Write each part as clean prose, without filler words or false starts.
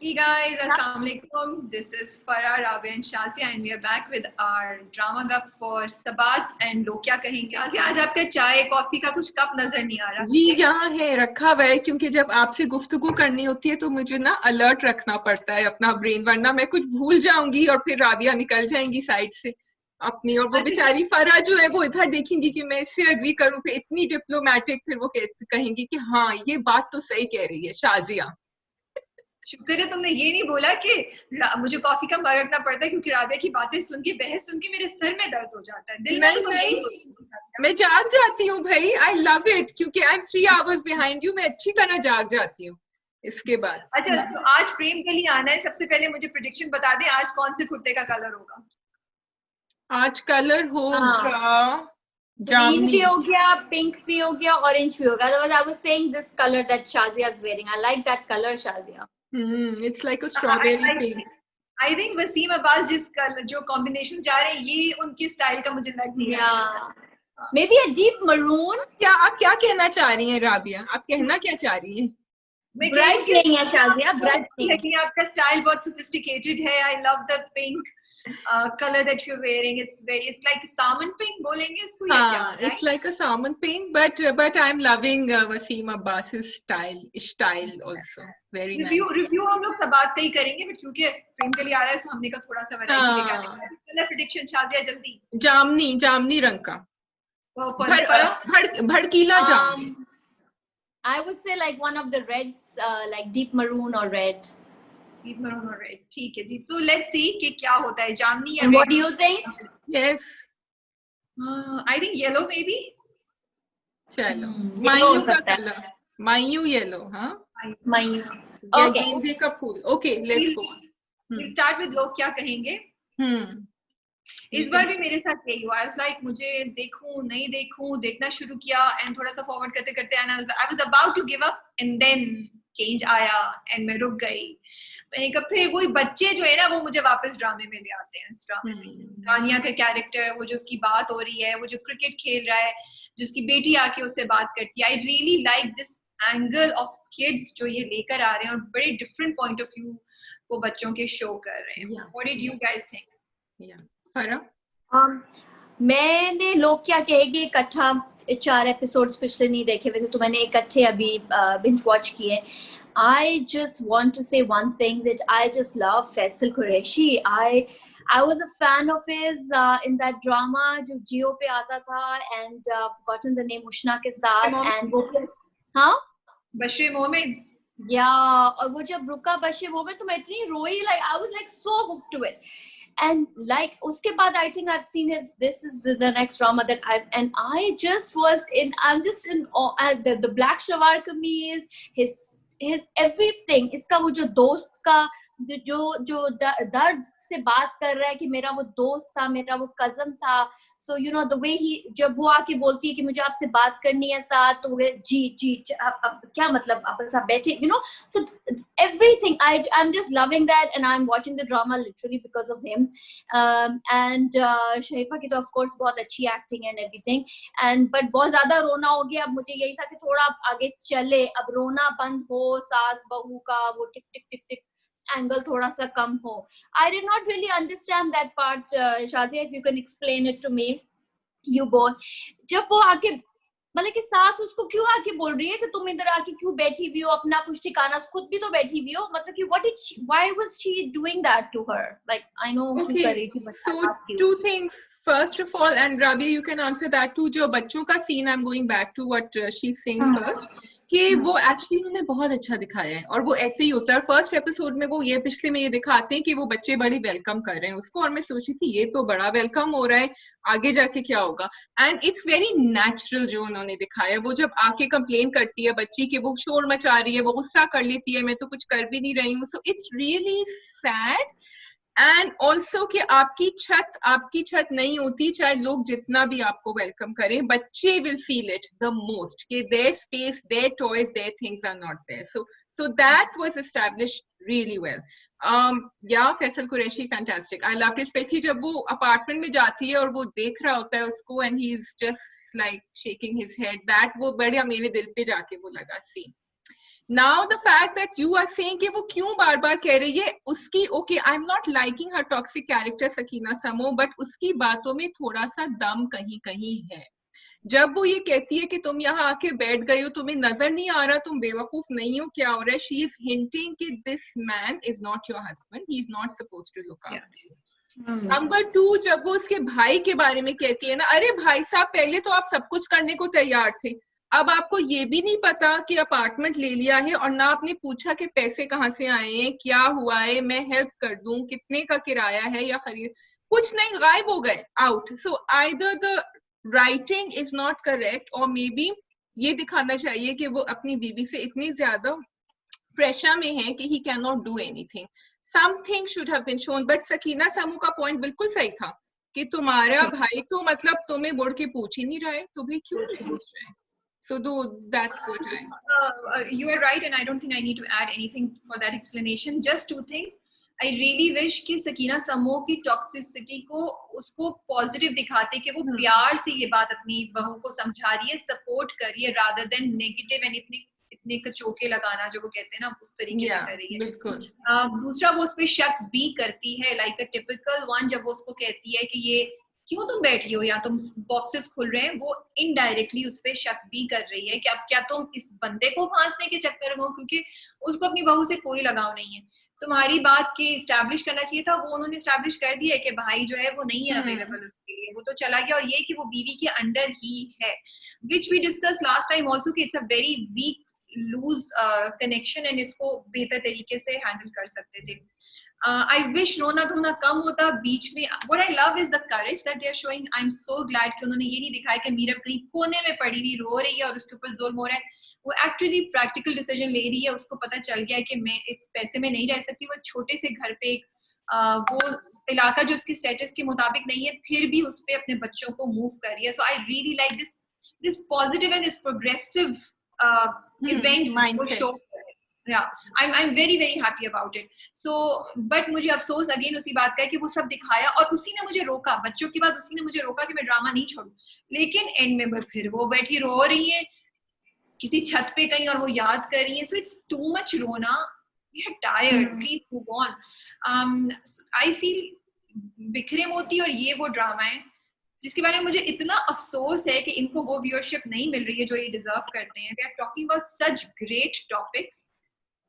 Hey guys, Assalamualaikum. This is Farah, Rabia and Shazia and we are back with our drama cup for Sabat and लोग क्या कहेंगे। शazia, आज आपका चाय coffee का कुछ कप नजर नहीं आ रहा। जी यहाँ है, रखा हुआ है, क्योंकि जब आपसे गुफ्तगू करनी होती है तो मुझे ना अलर्ट रखना पड़ता है अपना ब्रेन, वरना मैं कुछ भूल जाऊंगी और फिर राबिया निकल जाएंगी साइड से अपनी, और वो बेचारी फरा जो है वो इधर देखेंगी कि मैं इससे एग्री करूं, फिर इतनी डिप्लोमेटिक, फिर वो कहेंगी कि हाँ ये बात तो सही कह रही है शाजिया। शुक्र है तुमने ये नहीं बोला कि मुझे कॉफी का मग रखना पड़ता है क्योंकि राबिया की बातें सुन के, बहस सुन के मेरे सर में दर्द हो जाता है। दिल में तो नहीं, मैं जाग जाती हूँ भाई, आई लव इट, क्योंकि I am 3 hours behind you, मैं अच्छी तरह जाग जाती हूँ इसके बाद। अच्छा, तो आज प्रेम के लिए आना है। सबसे पहले मुझे प्रेडिक्शन बता दे, आज कौन से कुर्ते का कलर होगा? आज कलर होगा green भी हो गया, pink भी हो गया, orange भी हो गया. Otherwise, I was saying this color that Shazia is wearing. I like that color, Shazia. It's like a strawberry pink. I think Wasim Abbas जिस कलर जो कॉम्बिनेशन जा रहे हैं ये उनकी स्टाइल का मुझे लग नहीं रहा। Maybe a deep maroon. क्या आप क्या कहना चाह रही हैं राबिया? आप कहना क्या चाह रही हैं? Bright नहीं है शाजिया, bright नहीं। आपका स्टाइल बहुत sophisticated है। I love the pink color that you're wearing. It's like salmon pink बोलेंगे इसको या क्या? It's like a salmon pink, but I'm loving Wasim Abbas's style also. Very nice. Review हम लोग सबात का ही करेंगे, बट क्योंकि प्रेम के लिए आ रहा है तो हमने का थोड़ा सा वैरायटी लेकर आए। कलर प्रेडिक्शन शाजिया जल्दी। जामनी रंग का। भड़कीला जामनी। I would say like one of the reds, like deep maroon or red. Deep maroon or red. ठीक है जी। So let's see कि क्या होता है, जामनी या red. What do you think? Yes. I think yellow maybe. चलो। मायू का कलर। मायू yellow, हाँ? मायू. Okay. गेंदे का फूल. Okay, let's go. We'll start with लोग क्या कहेंगे. इस बार भी मेरे साथ यही हुआ। I was like मुझे देखूं नहीं देखूं, देखना शुरू किया and थोड़ा सा फॉरवर्ड करते करते I was about to give up and then change आया and मैं रुक गई। मैंने कहा फिर वही बच्चे जो है ना वो मुझे वापस ड्रामे में ले आते हैं। इस ड्रामे में कानिया का कैरेक्टर, वो जो उसकी बात हो रही है, वो जो क्रिकेट खेल रहा है, जो उसकी बेटी आके उससे बात करती है। I really like this angle of kids जो ये लेकर आ रहे हैं और बड़े डिफरेंट पॉइंट ऑफ व्यू को बच्चों के शो कर रहे हैं। What did you guys think? मैंने लोग क्या कहेंगे इकट्ठा 4 एपिसोड्स पिछले नहीं देखे हुए थे तो मैंने इकट्ठे अभी बिंज वॉच किए। I just want to say one thing that I just love Faisal Qureshi. I was a fan of his in that drama जो जियो पे आता था and forgotten the name, उष्णा के साथ and वो हाँ बशरे मोमिन और वो जब रुका बशरे मोमिन तो मैं इतनी रोई, like I was like so hooked to it. And like उसके बाद I think I've seen this is the next drama that I just was in, I'm just in awe at the Black Shawar Kameez, his everything. इसका वो जो दोस्त का जो दर्द से बात कर रहा है कि मेरा वो दोस्त था, मेरा वो कजन था, so you know the way he जब वो आके बोलती है कि मुझे आपसे बात करनी है साथ, तो जी अब क्या मतलब आप बस आप बैठे, you know, so everything I'm just loving that and I'm watching the drama literally because of him. And शरीफा की तो of course बहुत अच्छी acting and everything, and but बहुत ज्यादा रोना हो गया। अब मुझे यही था कि थोड़ा आगे चले, अब रोना बंद हो, सास बहू का वो टिक टिक टिक टिक एंगल थोड़ा सा कम हो। I did not really understand that part, Shazia, if you can explain it to me, you both. जब वो आके मतलब कि सास उसको क्यों आके बोल रही है कि तुम इधर आके क्यों बैठी हुई हो, अपना कुछ ठिकाना, खुद भी तो बैठी हुई हो, मतलब कि why was she doing that to her? Like I know okay, कर रही थी, but so 2 things. First of all, and Rabia, you can answer that too. जो बच्चों का scene, I'm going back to what she's saying first. कि वो actually उन्होंने बहुत अच्छा दिखाया है और वो ऐसे ही होता है। फर्स्ट एपिसोड में वो ये पिछले में ये दिखाते हैं कि वो बच्चे बड़ी वेलकम कर रहे हैं उसको, और मैं सोची थी ये तो बड़ा वेलकम हो रहा है, आगे जाके क्या होगा। एंड इट्स वेरी नेचुरल जो उन्होंने दिखाया। वो जब आके कंप्लेन करती है बच्ची कि वो शोर मचा रही है, वो गुस्सा कर लेती है, मैं तो कुछ कर भी नहीं रही हूँ। So it's really sad. And also कि आपकी छत नहीं होती, चाहे लोग जितना भी आपको वेलकम करें, बच्चे will feel it the most कि their space, their toys, their things are not there. So that was established really well. Faisal Qureshi fantastic, I love it, especially जब वो अपार्टमेंट में जाती है और वो देख रहा होता है उसको and he is just like shaking his head, that वो बढ़िया मेरे दिल पे जाके वो लगा scene. Now the fact that you are saying कि वो क्यों बार बार कह रही है उसकी, okay, I'm not liking her toxic character Sakina समो, but उसकी बातों में थोड़ा सा दम कहीं कहीं है. जब वो ये कहती है कि तुम यहाँ आके बैठ गई हो, तुम्हें नजर नहीं आ रहा, तुम बेवकूफ नहीं हो, क्या हो रहा है, she is hinting कि this man is not your husband, he is not supposed to look after you. Number 2, जब वो उसके भाई के बारे में कहती है ना, अरे भाई साहब पहले तो आप सब कुछ करने को तैयार थे, अब आपको ये भी नहीं पता कि अपार्टमेंट ले लिया है और ना आपने पूछा कि पैसे कहाँ से आए हैं, क्या हुआ है, मैं हेल्प कर दूं, कितने का किराया है या खरीद, कुछ नहीं, गायब हो गए, out. So either the writing is not correct और मे बी ये दिखाना चाहिए कि वो अपनी बीवी से इतनी ज्यादा प्रेशर में है कि he can not do anything. Something should have been shown. But Sakina Samoo का पॉइंट बिल्कुल सही था कि तुम्हारा भाई तो मतलब तुम्हें मुड़ के पूछ ही नहीं रहा है, तो भाई क्यों नहीं पूछ रहे हैं. So that's what you are right, and I don't think I need to add anything for that explanation. Just 2 things. I really wish कि सकीना समो की टॉक्सिसिटी को उसको पॉजिटिव दिखाते कि वो प्यार से ये बात अपनी बहू को समझा रही है, सपोर्ट कर रही है, rather than नेगेटिव एंड इतने कचोके लगाना जो वो कहते हैं ना, उस तरीके से कर रही है. बिल्कुल. दूसरा, वो उस पर शक भी करती है, लाइक अ टिपिकल वन, जब वो उसको कहती है कि ये क्यों तुम बैठी हो या तुम बॉक्सेस खुल रहे हैं, वो इनडायरेक्टली उस पर शक भी कर रही है कि अब क्या तुम इस बंदे को फांसने के चक्कर में हो, क्योंकि उसको अपनी बहू से कोई लगाव नहीं है. तुम्हारी बात के एस्टैब्लिश करना चाहिए था, वो उन्होंने एस्टैब्लिश कर दिया है कि भाई जो है वो नहीं है अवेलेबल उसके लिए, वो तो चला गया, और ये कि वो बीवी के अंडर ही है, which we discuss last time also कि it's a very weak loose connection and इसको बेहतर तरीके से हैंडल कर सकते थे. I wish रोना धोना कम होता बीच में. What I love is the courage that they are showing. I'm so glad कि उन्होंने ये नहीं दिखाया कि मीरा कहीं कोने में पड़ी हुई रो रही है और उसके ऊपर जुल्म हो रहा है. वो एक्चुअली प्रैक्टिकल डिसीजन ले रही है, उसको पता चल गया है कि मैं इस पैसे में नहीं रह सकती. वो छोटे से घर पे वो इलाका जो उसके स्टेटस के मुताबिक नहीं है, फिर भी उस पे अपने बच्चों को मूव कर रही है. So I really like this positive and this progressive events को show. Yeah, I'm very very happy about it. So, but मुझे अफसोस अगेन उसी बात का है कि वो सब दिखाया और उसी ने मुझे रोका, बच्चों की बात उसी ने मुझे रोका कि मैं ड्रामा नहीं छोड़ूं. लेकिन एंड में फिर वो बैठी रो रही है किसी छत पे कहीं और वो याद कर रही है. So it's too much रोना. We are tired. Please move on. I feel बिखरे मोती और ये वो ड्रामा है जिसके बारे में मुझे इतना अफसोस है कि इनको वो व्यूअरशिप नहीं मिल रही है जो ये डिजर्व करते हैं. They are talking about such great topics.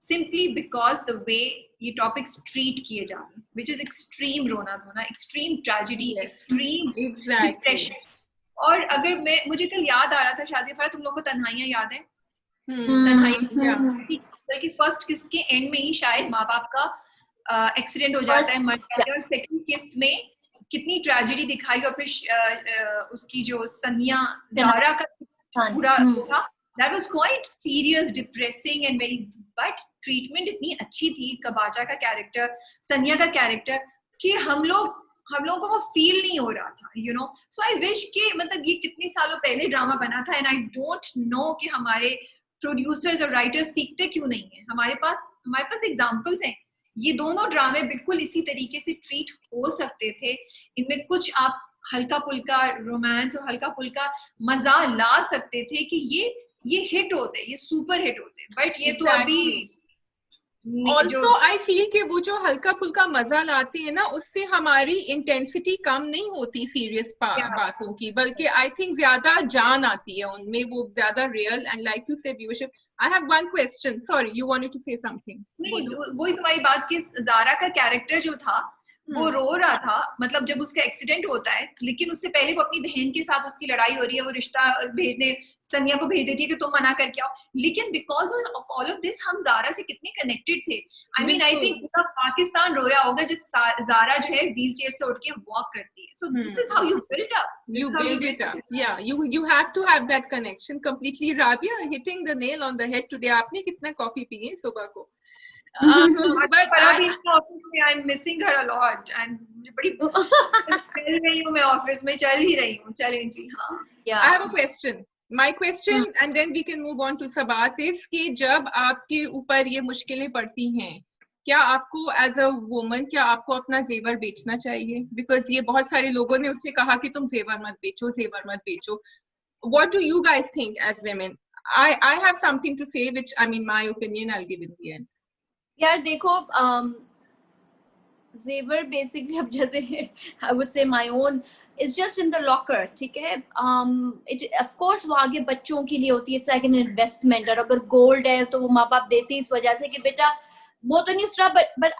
Simply because the way ये topics treat किए जा रहे हैं, which is extreme रोना धोना, extreme tragedy, extreme depression. और अगर मुझे कल याद आ रहा था शाज़िया, तुम लोगों को तन्हाइयाँ याद है? तन्हाइयाँ बल्कि फर्स्ट किस्त के एंड में ही शायद माँ बाप का एक्सीडेंट हो जाता है, मर जाते हैं, और सेकंड किस्त में कितनी ट्रेजेडी दिखाई, और फिर उसकी जो सनिया ज़ारा का पूरा था, that was quite serious, depressing and very, but treatment इतनी अच्छी थी. कबाचा का कैरेक्टर, सनिया का कैरेक्टर, कि हम लोगों को वो फील नहीं हो रहा था, you know. So I wish कि मतलब ये कितने सालों पहले ड्रामा बना था, and I don't know कि हमारे प्रोड्यूसर्स और राइटर्स सीखते क्यों नहीं है. हमारे पास एग्जाम्पल्स हैं. ये दोनों ड्रामे बिल्कुल इसी तरीके से ट्रीट हो सकते थे. इनमें कुछ आप हल्का फुल्का रोमांस और हल्का फुल्का मजा ला सकते थे कि ये हिट होते, ये सुपर हिट होते. बट ये तो अभी Also, I feel कि वो जो हल्का फुल्का मजा लाते हैं ना, उससे हमारी इंटेंसिटी कम नहीं होती सीरियस बातों की, बल्कि आई थिंक ज्यादा जान आती है उनमें, वो ज्यादा real. And like you said viewership. I have one question. Sorry, you wanted to say something. वही तुम्हारी बात कि ज़ारा का कैरेक्टर जो था वो रो रहा था, मतलब जब उसका एक्सीडेंट होता है, लेकिन उससे पहले वो अपनी बहन के साथ उसकी लड़ाई हो रही है, वो रिश्ता भेजने सनिया को भेज देती है कि तुम मना करके आओ. लेकिन because of all of this हम ज़ारा से कितने कनेक्टेड थे. आई मीन आई थिंक पूरा पाकिस्तान रोया होगा जब ज़ारा जो है व्हील चेयर से उठ के वॉक करती है. So this is how you build up. You build it up. Yeah, you have to have that connection completely. Rabia, hitting the nail on the head today. आपने कितना कॉफी पी है सुबह को? But I'm missing her a lot, and बड़ी चल रही हूँ मैं, ऑफिस में चल ही रही हूँ. चलें जी. हाँ. I have a question. My question, and then we can move on to Sabat, is कि जब आपके ऊपर ये मुश्किलें पड़ती हैं, क्या आपको एज अ वुमन क्या आपको अपना जेवर बेचना चाहिए? बिकॉज ये बहुत सारे लोगों ने उससे कहा कि तुम जेवर मत बेचो, जेवर मत बेचो. What do you guys think as women? I have something to say, which I mean, my opinion, I'll give in the end. यार देखो, Zevar basically, अब जैसे I would say my own is just in the locker, ठीक है? It of course वो आगे बच्चों के लिए होती है, it's like an investment. और अगर gold है तो वो माँ बाप देते हैं इस वजह से कि बेटा वो तो नहीं उस रहा, but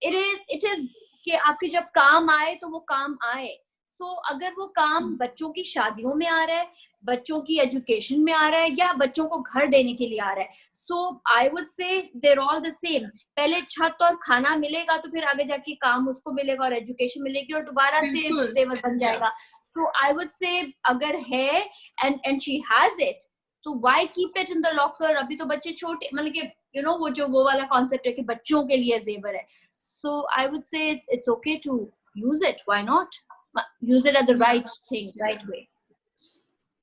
it is कि आपके जब काम आए तो वो काम आए. So अगर वो काम बच्चों की शादियों में आ रहा है, बच्चों की एजुकेशन में आ रहा है, या बच्चों को घर देने के लिए आ रहा है, so I would say they're all the same. पहले छत और खाना मिलेगा तो फिर आगे जाके काम उसको मिलेगा और एजुकेशन मिलेगी और दोबारा से जेवर बन जाएगा. सो आई वुड से अगर है एंड शी हैज इट, तो why keep it in the locker? अभी तो बच्चे छोटे, मतलब कि यू नो वो वाला कॉन्सेप्ट है कि बच्चों के लिए जेवर है. So I would say it's okay to use it. Why not use it at the right thing, right way.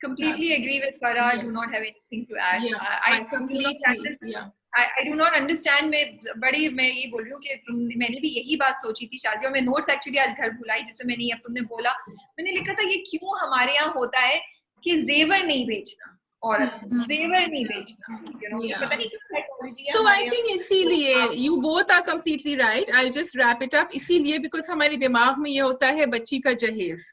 Completely agree with Farah. Yes. Do not have anything to add. I completely, I do not understand. मैं ये बोल रही हूँ कि मैंने भी यही बात सोची थी शादियों में. नोट्स एक्चुअली आज घर भुलाई, जिससे मैंने अब तुमने बोला, मैंने लिखा था ये क्यों हमारे यहाँ होता है कि जेवर नहीं बेचना और जेवर नहीं बेचना, पता नहीं क्यों साइकोलॉजी है. So I think इसीलिए you both are completely right. I'll just wrap it up. इसीलिए because हमारे दिमाग में ये होता है बच्ची का जहेज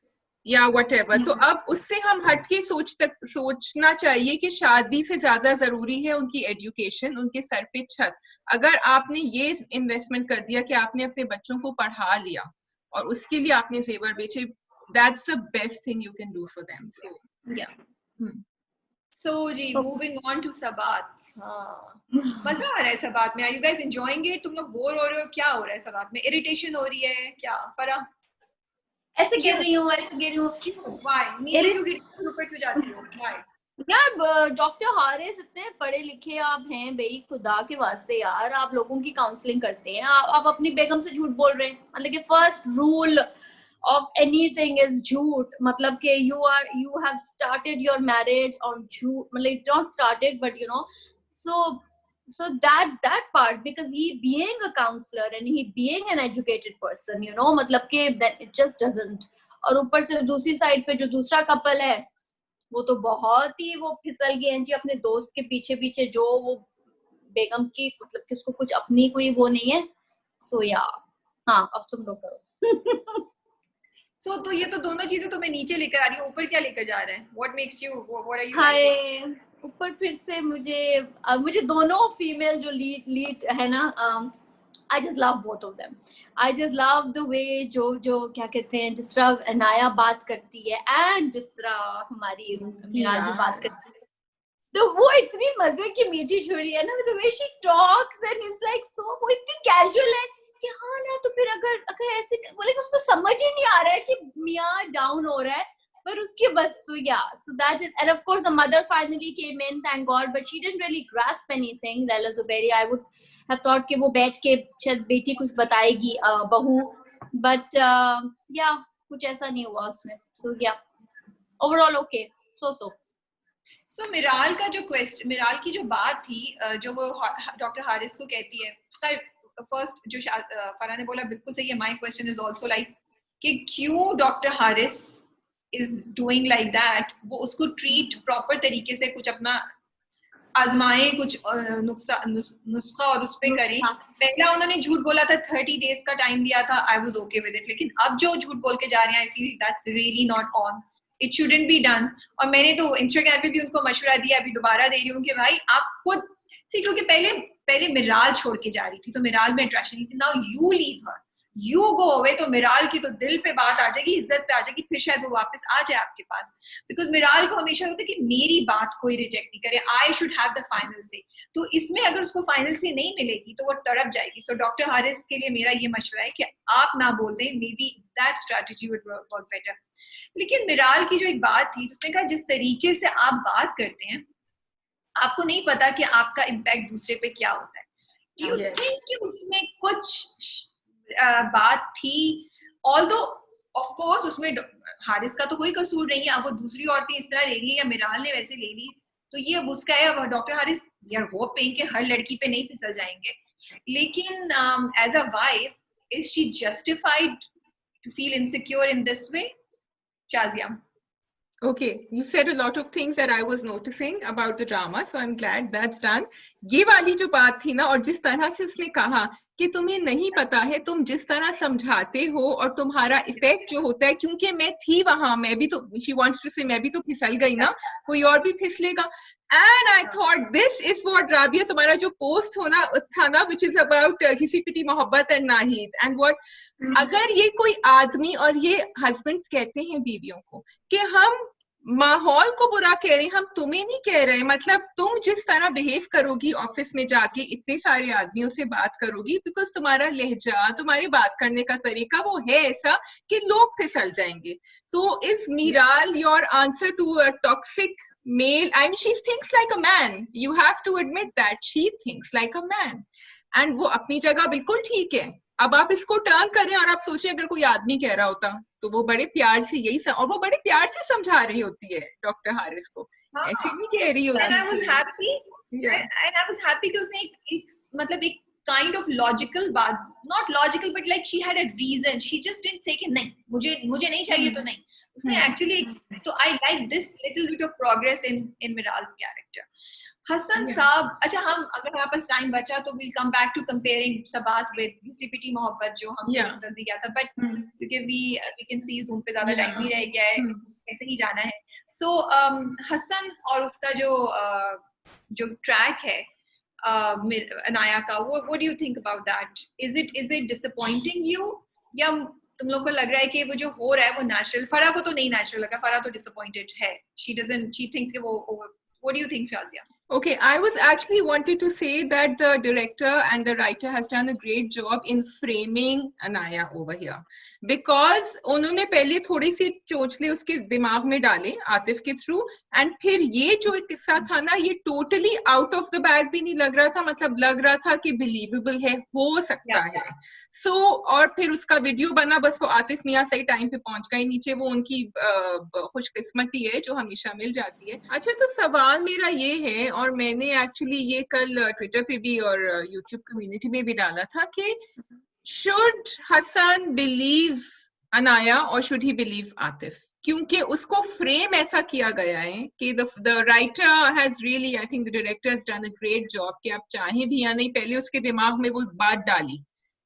या whatever. तो अब उससे हम हटके सोचना चाहिए कि शादी से ज्यादा जरूरी है उनकी एजुकेशन, उनके सर पे छत. अगर आपने ये इन्वेस्टमेंट कर दिया कि आपने अपने बच्चों को पढ़ा लिया और उसके लिए आपने जेवर बेचे, that's the best thing you can do for them. So yeah. So ji, moving on to Sabat. मजा आ रहा है सबात में. Are you guys enjoying it? तुम लोग बोर हो रहे हो? क्या हो रहा है सबात में? इरिटेशन हो रही है क्या? फरा ऐसे गिर रही हूँ, Why? नीचे क्यों गिरती हो, ऊपर क्यों जाती हो? Why? यार डॉक्टर हारिस इतने पढ़े लिखे आप हैं भाई, खुदा के वास्ते यार, आप लोगों की काउंसलिंग करते हैं, आप अपनी बेगम से झूठ बोल रहे हैं. मतलब कि first rule of anything is jhoot, matlab ke you have started your marriage on jhoot, matlab not started but you know, so that part, because he being a counselor and he being an educated person, you know, matlab ke that it just doesn't. और ऊपर से दूसरी side पे जो दूसरा couple है वो तो बहुत ही वो फिसल गए हैं जी अपने दोस्त के पीछे पीछे, जो वो बेगम की मतलब कि उसको कुछ अपनी कोई वो नहीं है. सो या हाँ, अब तुम लोग करो. तो ये तो दोनों चीजें तो मैं नीचे लेकर आ रही हूँ, ऊपर क्या लेकर जा रहे हैं? What makes you? What are you? हाय, ऊपर फिर से मुझे दोनों फीमेल जो लीड है ना, I just love both of them. I just love the way जो क्या कहते हैं, जिस तरह अनाया बात करती है एंड जिस तरह हमारी मीराज भी बात करती है, तो वो इतनी मजे की मीठी छुरी है ना. The way she talks and it's like so, वो इतनी कैजुअल है कि हाँ ना, तो फिर अगर ऐसे बोले कि उसको समझ ही नहीं आ रहा है कि मियाँ डाउन हो रहा है, पर उसके बस तो या. So that is, and of course the mother finally came in, thank God, but she didn't really grasp anything. Laila Zuberi, I would have thought कि वो बैठ के शायद बेटी कुछ बताएगी बहू, but yeah, कुछ ऐसा नहीं हुआ उसमें. So yeah, overall okay, so मिराल का जो क्वेश्चन, मिराल की जो बात थी, जो वो डॉक्टर हारिस को कहती है, फर्स्ट जो फरा ने बोला बिल्कुल सही है. My question is also like कि क्यों doctor Haris is doing like that. वो उसको ट्रीट प्रॉपर तरीके से कुछ अपना आजमाएं, कुछ नुस्खा और उस पे करें. पहला उन्होंने झूठ बोला था, 30 days का टाइम दिया था, I was okay with it. लेकिन अब जो झूठ बोल के जा रहे हैं, I feel that's really not on. It shouldn't be done. और मैंने तो इंस्टाग्राम पे भी उनको मशवरा दिया, अभी दोबारा दे रही हूँ कि भाई आप खुद सी, क्योंकि पहले मिराल छोड़ के जा रही थी तो मिराल में अट्रैक्शन नहीं थी. Now you leave her, you go away, तो मिराल की तो दिल पे बात आ जाएगी, इज्जत पे आ जाएगी, फिर शायद वो वापस आ जाए आपके पास. बिकॉज मिराल को हमेशा होता है कि मेरी बात कोई रिजेक्ट नहीं करे, I should have the final से. तो इसमें अगर उसको फाइनल से नहीं मिलेगी तो वो तड़प जाएगी. सो डॉक्टर हारिस के लिए मेरा ये मशवरा है कि आप ना बोल दें, may be that strategy would work better. लेकिन मिराल की जो एक बात थी, उसने कहा जिस तरीके से आप बात करते हैं आपको नहीं पता कि आपका इम्पैक्ट दूसरे पे क्या होता है. डू यू थिंक कि उसमें कुछ बात थी? ऑल्दो ऑफ कोर्स उसमें हारिस का तो कोई कसूर नहीं है, अब वो दूसरी औरतें इस तरह ले रही है या मिराल ने वैसे ले ली, तो ये अब उसका है. अब डॉक्टर हारिस यार होप पे कि हर लड़की पे नहीं फिसल जाएंगे, लेकिन as a wife is she justified to feel insecure in this way? Shazia. Okay, you said a lot of things that I was noticing about the drama, so I'm glad that's done. ये वाली जो बात थी ना, और जिस तरह से उसने कहा कि तुम्हें नहीं पता है, तुम जिस तरह समझाते हो और तुम्हारा इफेक्ट जो होता है, क्योंकि मैं थी वहां, मैं भी तो, she wants to say, मैं भी तो फिसल गई ना, कोई और भी फिसलेगा. And I thought this is what Rabia, तुम्हारा जो पोस्ट होना था ना, which is about घिसी पिटी मोहब्बत and नाहिद, and what अगर ये कोई आदमी और ये हस्बैंड्स कहते हैं बीवियों को कि हम माहौल को बुरा कह रहे हैं, हम तुम्हें नहीं कह रहे, मतलब तुम जिस तरह बिहेव करोगी ऑफिस में जाके, इतने सारे आदमियों से बात करोगी, बिकॉज तुम्हारा लहजा, तुम्हारी बात करने का तरीका वो है ऐसा कि लोग फिसल जाएंगे. तो is Miral your answer to a toxic male? I mean, she thinks like a man. You have to admit that she thinks like a man. And वो अपनी जगह बिल्कुल ठीक है. अब आप इसको टर्न करें और आप सोचें अगर कोई आदमी कह रहा होता तो वो बड़े प्यार से यही और वो बड़े प्यार से समझा रही होती है डॉक्टर हारिस को, ऐसे नहीं कह रही होती. And I was happy. Yeah. And I was happy कि उसने एक मतलब एक kind of logical बात, not logical but like she had a reason. She just didn't say कि नहीं, मुझे नहीं चाहिए तो नहीं. उसने actually, तो I like this little bit of progress in Miral's character. Hasan साहब, अच्छा हम अगर हमारे पास टाइम बचा तो we'll come back to comparing सबात with घिसी पिटी मोहब्बत जो हम डिस्कस भी किया था, but क्योंकि we can see Zoom पे ज्यादा टाइम नहीं रह गया है, ऐसे ही जाना है. So हसन और उसका जो ट्रैक है अनाया का, what do you think about that? Is it disappointing you, या तुम लोग को लग रहा है कि वो जो हो रहा है वो नेचुरल? फरा को तो नहीं नेचुरल लगा, फरा तो डिसअपॉइंटेड है. she thinks कि वो, what do you think, Shazia? Okay, I was actually wanted to say that the director and the writer has done a great job in framing Anaya over here, because उन्होंने पहले थोड़ी सी चोचले उसके दिमाग में डाले आतिफ के थ्रू, and फिर ये जो एक किस्सा था ना, ये totally out of the bag भी नहीं लग रहा था, मतलब लग रहा था कि believable है, हो सकता है. So और फिर उसका वीडियो बना, बस वो आतिफ मियां सही टाइम पे पहुंच गए नीचे, वो उनकी खुशकिस्मती है जो हमेशा मिल जाती है. अच्छा, तो सवाल मेरा ये है, और मैंने एक्चुअली ये कल ट्विटर पे भी और यूट्यूब कम्युनिटी में भी डाला था कि शुड हसन बिलीव अनाया और शुड ही बिलीव आतिफ, क्योंकि उसको फ्रेम ऐसा किया गया है कि the writer has really, I think the director has done a great job कि आप चाहें भी या नहीं, पहले उसके दिमाग में वो बात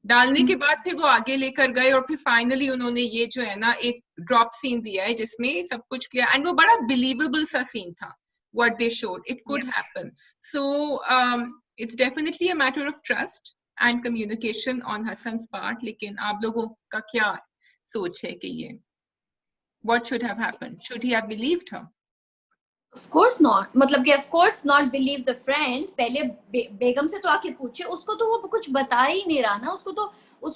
डालने के बाद फिर वो आगे लेकर गए, और फिर फाइनली उन्होंने ये जो है ना एक ड्रॉप सीन दिया है जिसमें सब कुछ क्लियर, एंड वो बड़ा बिलीवेबल सा सीन था. What they showed, it could happen. So it's definitely a matter of trust and communication on Hassan's part. लेकिन आप लोगों का क्या सोच है कि ये what should have happened? Should he have believed her? Of course not. मतलब कि of course not believe the friend. पहले बेगम से तो आके पूछे, उसको तो वो कुछ बता ही नहीं रहा ना, उसको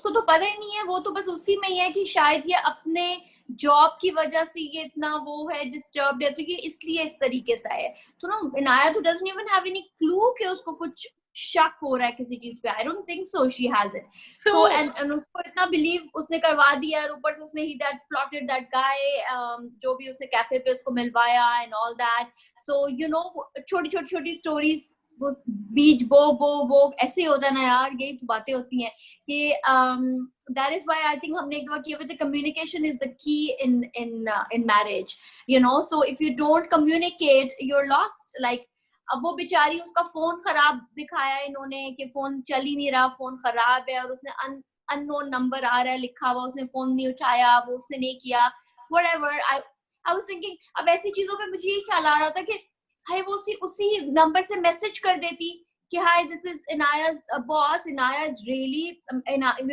तो पता ही नहीं है, वो तो बस उसी में ही है कि शायद ये अपने जॉब की वजह से ये इतना वो है, डिस्टर्ब्ड है, तो ये इसलिए इस तरीके से है. तो ना इनाया तो doesn't even have any clue कि उसको कुछ शक हो रहा है किसी चीज पे. I don't think so she has it. So and उसको इतना बिलीव उसने करवा दिया, और ऊपर से उसने ही that plotted that guy, जो भी उसने कैफे पे उसको मिलवाया and all that. So you know, छोटी स्टोरीज वो बीच वो ऐसे होता है ना यार, यही तो बातें होती हैं कि that is why I think हमने एक बार किया, the communication is the key in marriage, you know. So if you don't communicate, you're lost. Like अब वो बेचारी, उसका फोन खराब दिखाया इन्होंने कि फोन चल ही नहीं रहा, फोन खराब है, और उसने अननोन नंबर आ रहा है लिखा हुआ, उसने फोन नहीं उठाया, वो उसने नहीं किया, whatever. I was thinking, अब ऐसी चीजों पे मुझे ये ख्याल आ रहा था कि हाय वो उसी नंबर से मैसेज कर देती कि हाय दिस इज इनाया's बॉस, इनाया इज रियली,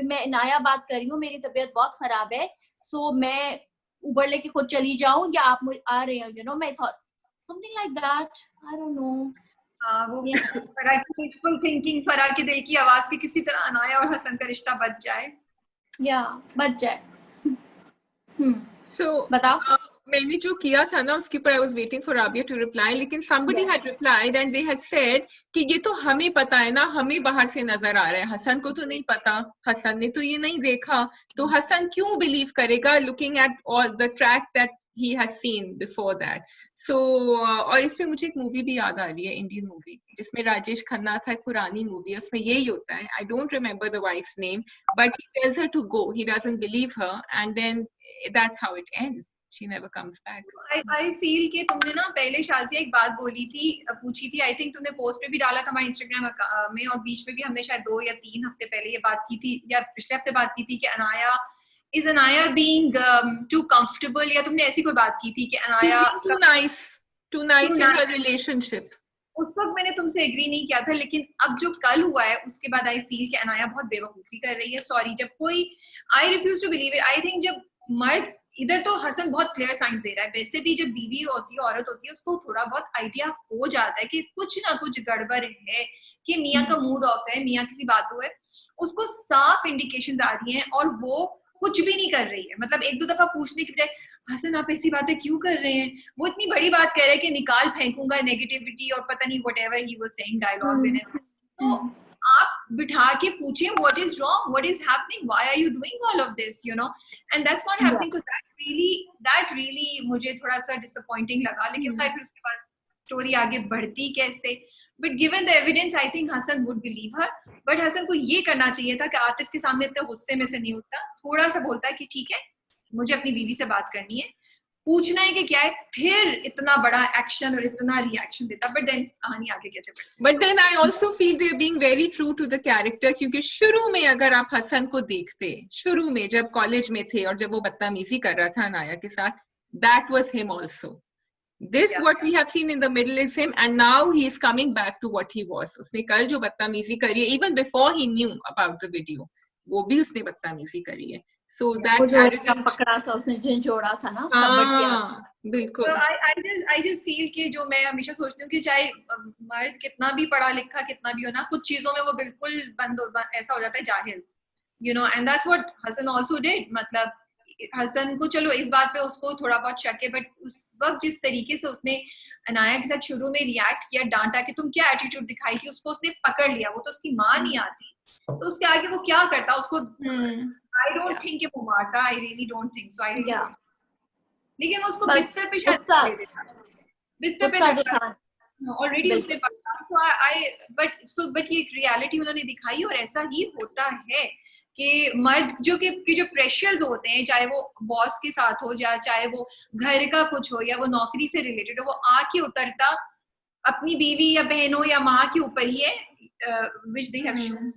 मैं इनाया बात कर रही हूँ, मेरी तबीयत बहुत खराब है, सो मैं उबर लेके खुद चली जाऊँ या आप आ रहे हो, यू नो, मैं something like that. I don't know. वो फरा की wishful thinking, फरा के दिल की आवाज पे किसी तरह अनाया और हसन का रिश्ता बच जाए. बच जाए. So बताओ. मैंने जो किया था ना उसके ऊपर I was waiting for Rabia to reply, लेकिन somebody had replied and they had said कि ये तो हमें पता है ना, हमें बाहर से नजर आ रहा है, हसन को तो नहीं पता, हसन ने तो ये नहीं देखा, तो हसन क्यों बिलीव करेगा looking at all the track that he has seen before that. So और इसमें मुझे एक मूवी भी याद आ रही है, इंडियन मूवी जिसमें राजेश खन्ना था, एक पुरानी मूवी, उसमें यही होता है. I don't remember the wife's name, but he tells her to go, he doesn't believe her, and then that's how it ends. she never comes back. I feel कि तुमने ना पहले शाजिया एक बात बोली थी, पूछी थी, I think तुमने पोस्ट पे भी डाला था हमारे इंस्टाग्राम में, और बीच में भी हमने शायद 2 या 3 हफ्ते पहले ये बात की थी, या पिछले हफ्ते बात की थी कि अनाया being too comfortable, या तुमने ऐसी कोई बात की थी कि Anaya too nice in her relationship. उस वक्त मैंने तुमसे एग्री नहीं किया था, लेकिन अब जो कल हुआ है उसके बाद आई फील कि अनाया बहुत बेवकूफी कर रही है. सॉरी, जब कोई, I refuse to believe it. I think जब मर्द, इधर तो हसन बहुत क्लियर साइन दे रहा है, वैसे भी जब बीवी होती है, औरत होती है, उसको थोड़ा बहुत आइडिया हो जाता है कि कुछ ना कुछ गड़बड़ है, कि मियाँ का मूड ऑफ है, मियाँ किसी बात को है, उसको साफ इंडिकेशंस आ रही हैं और वो कुछ भी नहीं कर रही है. मतलब 1-2 दफा पूछने की बजाय हसन आप ऐसी बातें क्यों कर रहे हैं, वो इतनी बड़ी बात कह रहे हैं कि निकाल फेंकूंगा नेगेटिविटी और पता नहीं whatever he was saying dialogues in it. तो आप बिठा के पूछिए what is wrong, what is happening, why are you doing all of this, you know, and that's not happening. तो दैट रियली मुझे थोड़ा सा डिसअपॉइंटिंग लगा. लेकिन खैर फिर उसके बाद स्टोरी आगे बढ़ती कैसे, but given the evidence I think Hasan would believe her. But Hasan को ये करना चाहिए था कि आतिफ के सामने इतने गुस्से में से नहीं उठता, थोड़ा सा बोलता है कि ठीक है मुझे अपनी बीवी से बात करनी है, पूछना है कि क्या है, फिर इतना बड़ा एक्शन और इतना रिएक्शन देता. बट देन कहानी आगे कैसे बढ़ती. But then I also feel they are being very true to the character, क्योंकि शुरू में अगर आप हसन को देखते, शुरू में जब कॉलेज में थे और जब वो बदतमीजी कर रहा था अनाया के साथ, that was him also. This what we have seen in the middle is him, and now he is coming back to what he was. उसने कल जो बदतमीजी करी है, even before he knew about the video, वो भी उसने बदतमीजी करी है. So that पकड़ा था उसने, जो जोड़ा था ना, बिल्कुल. So I just feel कि जो मैं हमेशा सोचती हूँ कि चाहे मर्द कितना भी पढ़ा लिखा कितना भी हो ना, कुछ चीजों में वो बिल्कुल ऐसा हो जाता है जाहिल, you know, and that's what Hasan also did. मतलब हसन को चलो इस बात पे उसको थोड़ा बहुत शक है, बट उस वक्त जिस तरीके से उसने अनाया के साथ शुरू में रिएक्ट किया, डांटा कि तुम क्या एटीट्यूड दिखाई थी, उसको उसने पकड़ लिया. वो तो उसकी माँ नहीं आती, तो उसके आगे वो क्या करता उसको. आई डोंट थिंक वो मारता, I really don't think so. I don't, लेकिन उसको बिस्तर पे शायद बिस्तर पे ऑलरेडी उसने पकड़ा. बट ये एक रियलिटी उन्होंने दिखाई, और ऐसा ही होता है कि मर्द जो प्रेशर्स होते हैं, चाहे वो बॉस के साथ हो, या चाहे वो घर का कुछ हो, या वो नौकरी से रिलेटेड हो, वो आके उतरता अपनी बीवी या बहनों या माँ के ऊपर ही है, which they have shown.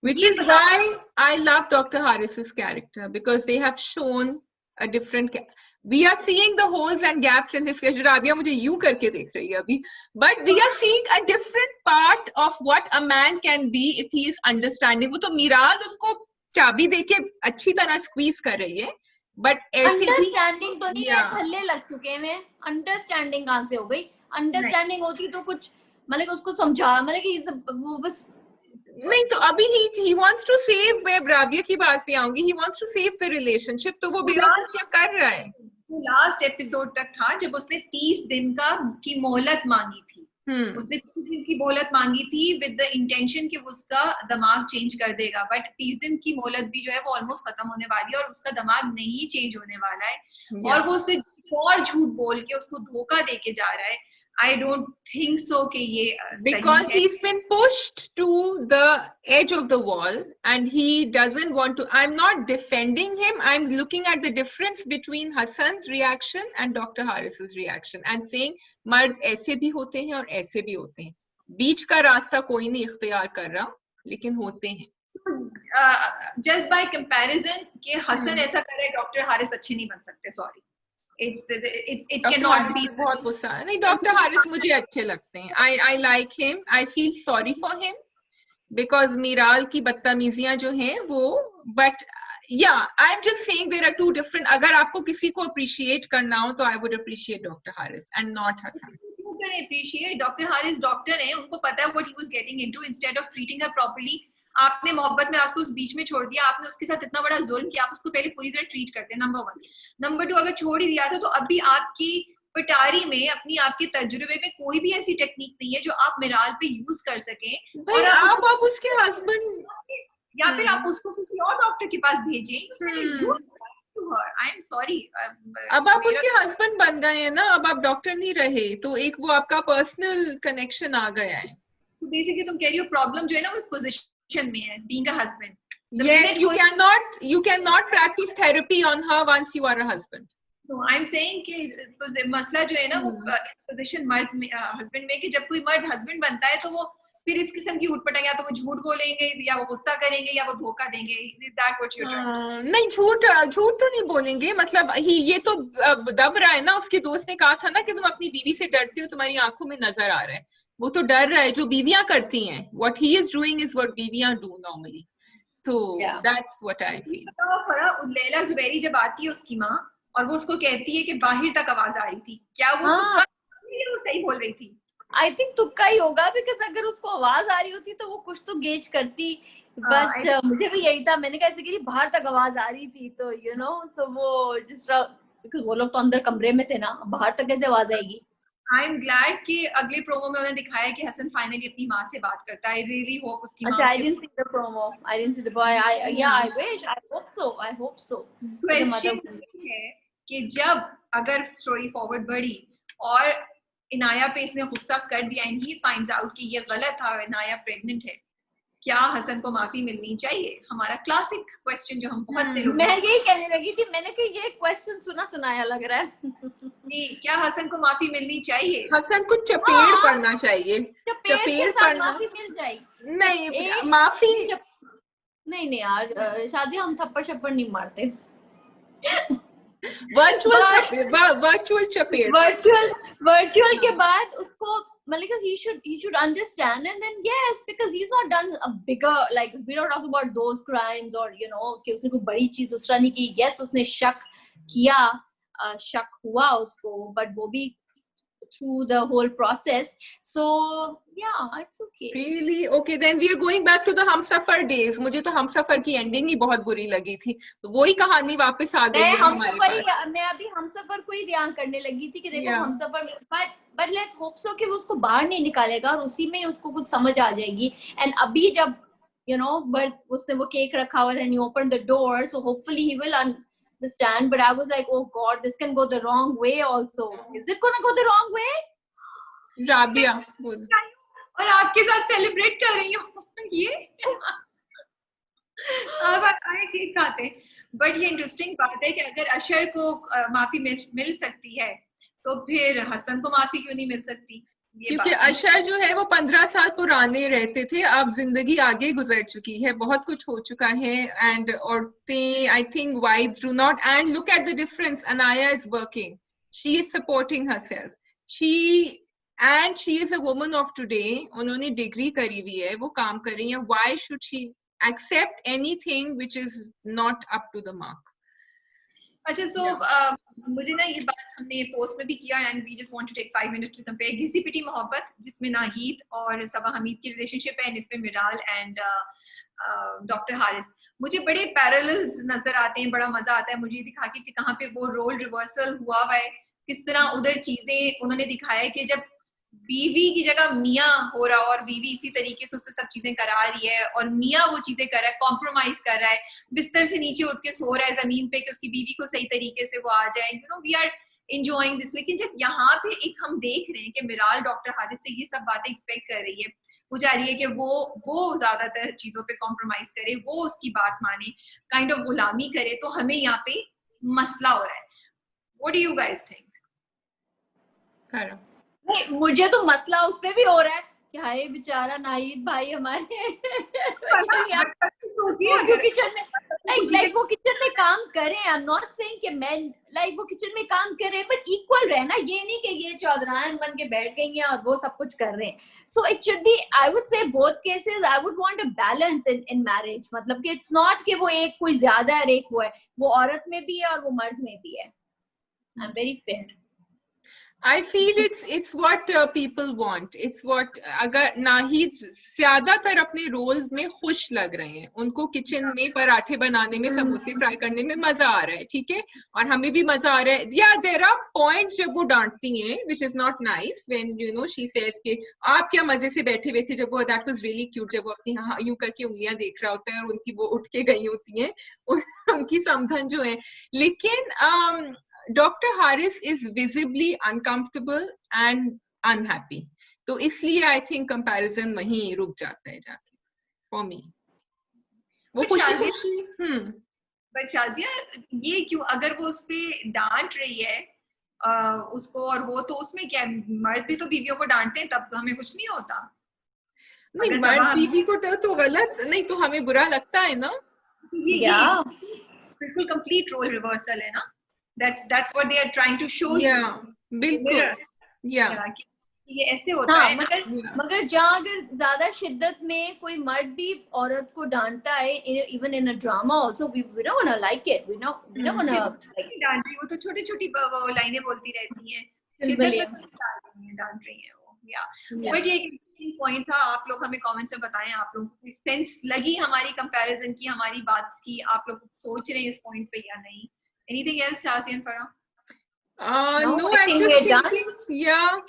Which is why I love Dr. Harris's character, because they have shown a different. We are seeing the holes and gaps in his character. Rabia मुझे यूं करके देख रही है अभी, but we are seeing a different part of what a man can be if he is understanding. वो तो मीराज उसको चाबी देके अच्छी तरह स्क्वीज कर रही है, बट ऐसे अंडरस्टैंडिंग तो नहीं है, थल्ले लग चुके हैं. अंडरस्टैंडिंग कहाँ से हो गई? अंडरस्टैंडिंग होती तो कुछ मतलब उसको समझा, मतलब कि वो बस नहीं. तो अभी he wants to save, मैं राबिया की बात पे आऊंगी, he wants to save the relationship, तो वो बेवकूफियां कर रहा है. लास्ट एपिसोड तक था जब उसने 30 दिन की मोहलत मांगी थी. उसने 30 दिन की मोहलत मांगी थी विद द इंटेंशन कि उसका दिमाग चेंज कर देगा, बट 30 दिन की मोहलत भी जो है वो ऑलमोस्ट खत्म होने वाली है और उसका दिमाग नहीं चेंज होने वाला है. और वो उससे और झूठ बोल के उसको धोखा देके जा रहा है. I don't think so कि ये because he's been pushed to the edge of the wall and he doesn't want to. I'm not defending him. I'm looking at the difference between Hassan's reaction and Dr. Harris's reaction and saying मर्द ऐसे भी होते हैं और ऐसे भी होते हैं. बीच का रास्ता कोई नहीं इख्तियार कर रहा, लेकिन होते हैं. Just by comparison कि हसन ऐसा करे, डॉक्टर हारिस अच्छे नहीं बन सकते. Sorry. It cannot be. बहुत गुस्सा है. नहीं, डॉक्टर हारिस मुझे अच्छे लगते हैं. I like him. I feel sorry for him because Miral की बदतमीजियां जो हैं वो, but yeah, I'm just saying there are two different. अगर आपको किसी को appreciate करना हो तो I would appreciate Dr. Harris and not Hassan. You can appreciate Dr. Harris. Doctor है, उनको पता है what he was getting into. Instead of treating her properly, आपने मोहब्बत में उसको उस बीच में छोड़ दिया, आपने उसके साथ इतना बड़ा जुल्म किया, आप उसको पहले पूरी तरह ट्रीट करते हैं. नंबर 1. नंबर 2, अगर छोड़ ही दिया था तो अभी आपकी पिटारी में, अपनी आपके तजुर्बे में कोई भी ऐसी टेक्निक नहीं है जो आप मिराल पे यूज कर सकें. और आप उसके हस्बैंड, या फिर आप उसको किसी और डॉक्टर के पास भेजें. आई एम सॉरी, अब आप उसके हस्बैंड बन गए हैं ना, अब आप डॉक्टर नहीं रहे, तो एक वो आपका पर्सनल कनेक्शन आ गया है. बेसिकली तुम कह रही हो प्रॉब्लम जो है ना वो इस पोजीशन में है, being a husband. Yes, you cannot practice therapy on her once you are a husband. I'm saying कि तो मसला जो है ना वो इस पोजीशन मर्द में हस्बैंड में कि जब कोई मर्द हस्बैंड बनता है तो वो फिर इस किस्म की उठपटांग, या तो वो झूठ बोलेंगे या वो गुस्सा करेंगे या वो धोखा देंगे. Is that what you're trying to say? नहीं, झूठ तो नहीं बोलेंगे. मतलब ये तो दब रहा है ना. उसके दोस्त ने कहा था ना कि तुम अपनी बीवी से डरते हो, तुम्हारी आंखों में नजर आ रहा है. वो तो डर रहा है जो बीवियां करती हैं. What he is doing is what बीवियां do normally. So that's what I feel. तो लैला जुबैरी जब आती है उसकी माँ और वो उसको कहती है कि बाहर तक आवाज आ रही थी, क्या वो तुक्का वो सही बोल रही थी? I think तुक्का ही होगा, because अगर उसको आवाज आ रही होती तो वो कुछ तो गेज करती. बट मुझे भी यही था, मैंने कैसे कि बाहर तक आवाज आ रही थी तो यू नो, सो वो जिस बिकॉज़ वो लोग तो अंदर कमरे में थे ना, बाहर तक कैसे आवाज आएगी. आई एम ग्लैड कि अगले प्रोमो में उन्होंने दिखाया कि हसन फाइनली अपनी माँ से बात करता है. आई रियली होप उसकी माँ. I didn't see the promo. I didn't see the boy. I wish. I hope so. Question है कि जब अगर स्टोरी फॉरवर्ड बढ़ी और इनाया पे इसने गुस्सा कर दिया एंड ही फाइंड्स आउट कि ये गलत था, इनाया प्रेग्नेंट है, क्या हसन को माफी मिलनी चाहिए? हमारा क्लासिक क्वेश्चन जो हम बहुत से लोग. मैं यही कहने लगी थी, मैंने कहा ये क्वेश्चन सुनाया लग रहा है. क्या हसन को माफी मिलनी चाहिए? हसन को चपेड़ पड़ना चाहिए. चपेड़ पड़ना. माफी मिल जाएगी. नहीं, माफी नहीं यार, शादी हम थप्पड़ शप्पड़ नहीं मारते. वर्चुअल चपेड़. वर्चुअल के बाद उसको Malika, he should understand, and then yes, because he's not done a bigger, like we're not talking about those crimes or you know कि उसने कोई बड़ी चीज दूसरा नहीं की. Yes, उसने शक किया, शक हुआ उसको, but वो भी through the whole process. So yeah, it's okay. Really? Okay, then we are going back to the Humsafar days. मुझे तो हमसफर की एंडिंग ही बहुत बुरी लगी थी. तो वही कहानी वापस आ गई है हमारे पास. मैं अभी हमसफर को ही ध्यान करने लगी थी कि देखो Humsafar, but let's hope so कि वो उसको बाहर नहीं निकालेगा और उसी में उसको कुछ समझ आ जाएगी. And अभी जब you know, but उसने वो केक रखा हुआ and he opened the door, so hopefully he will understand. But I was like, oh God, this can go the wrong way also. Is it gonna go the wrong way? Rabia और आपके साथ celebrate कर रही हूँ ये. अब आए cake खाते. बट ये इंटरेस्टिंग बात है कि अगर अशर को माफी मिल सकती है तो फिर हसन को माफी क्यों नहीं मिल सकती? क्योंकि अशर जो है वो 15 साल पुराने रहते थे. अब जिंदगी आगे गुजर चुकी है, बहुत कुछ हो चुका है. एंड औरतें, I think wives do not. And look at the difference. Anaya is working, she is supporting herself, she is a woman of today. उन्होंने डिग्री करी हुई है, वो काम कर रही है. Why should she accept anything which is not up to the mark? अच्छा, सो मुझे ना ये बात हमने पोस्ट में भी किया and we just want to take 5 minutes to compare घिसी पिटी मोहब्बत, जिसमें नाहीद और सबा हमीद की रिलेशनशिप है, इस पे मिराल एंड डॉक्टर हारिस. मुझे बड़े पैरेलल्स नजर आते हैं. बड़ा मजा आता है मुझे दिखा के कि कहाँ पे वो रोल रिवर्सल हुआ हुआ है, किस तरह उधर चीजें उन्होंने दिखाया कि जब बीवी की जगह मियाँ हो रहा और बीवी इसी तरीके से उससे सब चीजें करा रही है और मियाँ वो चीजें कर रहा है, कॉम्प्रोमाइज कर रहा है, बिस्तर से नीचे उठ के सो रहा है जमीन पे कि उसकी बीवी को सही तरीके से वो आ जाए. You know, we are enjoying this. लेकिन जब यहाँ पे एक हम देख रहे हैं कि मिराल डॉक्टर हारिस से ये सब बातें एक्सपेक्ट कर रही है, वो चाह रही है कि वो ज्यादातर चीजों पे कॉम्प्रोमाइज करे, वो उसकी बात माने, काइंड ऑफ गुलामी करे, तो हमें यहाँ पे मसला हो रहा है. What do you guys think? नहीं, मुझे तो मसला उस पे भी हो रहा है कि हाय बेचारा नाहिद भाई हमारे वो किचन में काम करे. आई एम नॉट सेइंग कि men लाइक वो किचन में काम करे, बट इक्वल रहे ना. ये नहीं कि ये चौधरान बन के बैठ गई हैं और वो सब कुछ कर रहे हैं. So it should be, I would से both cases. I would want a balance in marriage. मतलब कि इट्स नॉट कि वो एक कोई ज्यादा है और एक वो है. वो औरत में भी है और वो मर्द में भी है. I am very fair. I feel it's what people want. It's what अगर नाहिद ज्यादातर अपने रोल्स में खुश लग रहे हैं, उनको किचन में पराठे बनाने में, समोसे फ्राई करने में मजा आ रहा है, ठीक है, और हमें भी मजा आ रहा है. या देयर आर पॉइंट्स जब वो डांटती हैं which is not nice when you know she says कि आप क्या मजे से बैठे हुए थे. जब वो that was really cute, जब वो अपनी यूं करके उंगलियां देख रहा होता है और उनकी वो उठ के गई होती हैं उनकी समधन जो है. लेकिन Dr. Harris is visibly uncomfortable and unhappy. तो इसलिए I think comparison वहीं रुक जाता है जाके for me. वो खुशी बट शाजिया ये क्यों, अगर वो उस पे डांट रही है उसको, और वो तो उसमें क्या, मर्द भी तो बीवियों को डांटते हैं, तब तो हमें कुछ नहीं होता। नहीं, अगर मर्द सबा बीवी को तो गलत नहीं, तो हमें बुरा लगता है ना। ये बिल्कुल कंप्लीट रोल रिवर्सल है ना, that's what they are trying to show you। बिल्कुल ये ऐसे होता है ना। मगर जहाँ अगर ज्यादा शिद्दत में कोई मर्द भी औरत को डांटता है, even in a drama also, we don't wanna like it, we not gonna like डांट रही, वो तो छोटी छोटी लाइनें बोलती रहती हैं, शिद्दत में तो डांट रही है वो। बट ये एक पॉइंट था, आप लोग हमें कमेंट्स में बताएं, आप लोगों को सेंस लगी हमारी कंपैरिजन की, हमारी बात की, आप लोग सोच रहे हैं इस पॉइंट पे या नहीं? Anything else Shazia and Farah? No, I'm just thinking,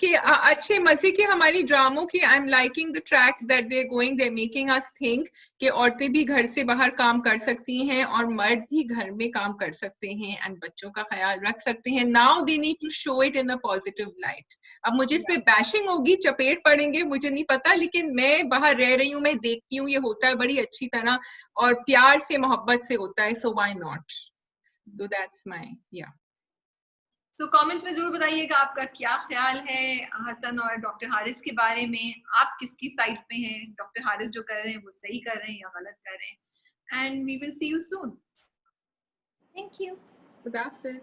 कि अच्छे मजे की हमारी ड्रामों की, I'm liking the track that they're going, they're making us think कि औरतें भी घर से बाहर काम कर सकती हैं और मर्द भी घर में काम कर सकते हैं and बच्चों का ख्याल रख सकते हैं। Now they need to show it in a positive light। अब मुझे इस पे बैशिंग होगी, चपेट पड़ेंगे, मुझे नहीं पता, लेकिन मैं बाहर रह रही हूँ, मैं देखती हूँ ये होता है बड़ी अच्छी तरह और प्यार से मोहब्बत से होता है, so why not? So that's my तो कमेंट्स में जरूर बताइएगा आपका क्या ख्याल है हसन और डॉक्टर हारिस के बारे में, आप किसकी साइड पे हैं, डॉक्टर हारिस जो कर रहे हैं वो सही कर रहे हैं या गलत कर रहे हैं। And we will see you soon. Thank you. खुदा हाफिज।